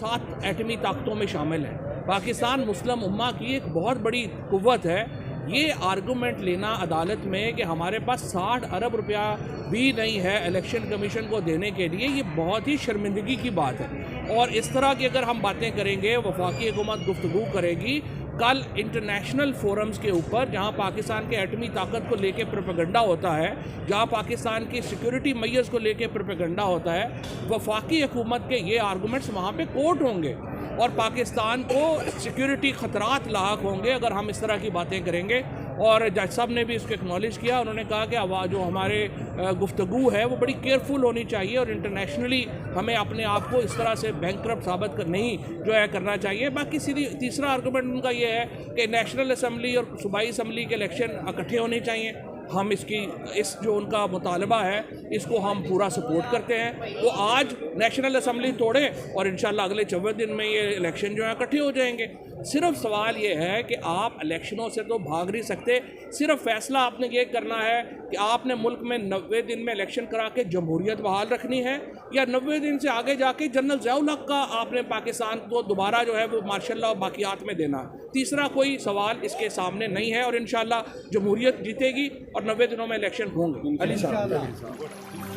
7 एटमी ताकतों में शामिल है। पाकिस्तान मुस्लिम उम्मा की एक बहुत बड़ी कुव्वत है। ये आर्गूमेंट लेना अदालत में कि हमारे पास 60 अरब रुपया भी नहीं है इलेक्शन कमीशन को देने के लिए, ये बहुत ही शर्मिंदगी की बात है। और इस तरह की अगर हम बातें करेंगे, वफाकी हुकूमत गुफ्तगू करेगी कल इंटरनेशनल फोरम्स के ऊपर, जहां पाकिस्तान के एटमी ताकत को लेके प्रोपेगेंडा होता है, जहां पाकिस्तान की सिक्योरिटी मैयर्स को लेके प्रोपेगेंडा होता है, वफाकी हुकूमत के ये आर्गूमेंट्स वहाँ पे कोर्ट होंगे और पाकिस्तान को सिक्योरिटी ख़तरात लाक होंगे अगर हम इस तरह की बातें करेंगे। और जज साहब ने भी इसको एक्नॉलेज किया, उन्होंने कहा कि जो हमारे गुफ्तगू है वो बड़ी केयरफुल होनी चाहिए और इंटरनेशनली हमें अपने आप को इस तरह से बैंकरप्ट साबित नहीं जो है करना चाहिए। बाकी सीधी तीसरा आर्गूमेंट उनका ये है कि नेशनल असम्बली और सूबाई असम्बली के इलेक्शन इकट्ठे होने चाहिए। हम इस जो उनका मुतालबा है इसको हम पूरा सपोर्ट करते हैं। वो आज नेशनल असम्बली तोड़े और इंशाल्लाह अगले 24 दिन में ये इलेक्शन जो है इकट्ठे हो जाएंगे। सिर्फ सवाल ये है कि आप इलेक्शनों से तो भाग नहीं सकते, सिर्फ फैसला आपने ये करना है कि आपने मुल्क में 90 दिन में इलेक्शन करा के जमहूरियत बहाल रखनी है या 90 दिन से आगे जाके जनरल ज़ियाउल हक़ का आपने पाकिस्तान को दोबारा जो है वो मार्शल लॉ बाकियात में देना। तीसरा कोई सवाल इसके सामने नहीं है और इंशाल्लाह जमहूरियत जीतेगी और 90 दिनों में इलेक्शन होंगे। अली साहब।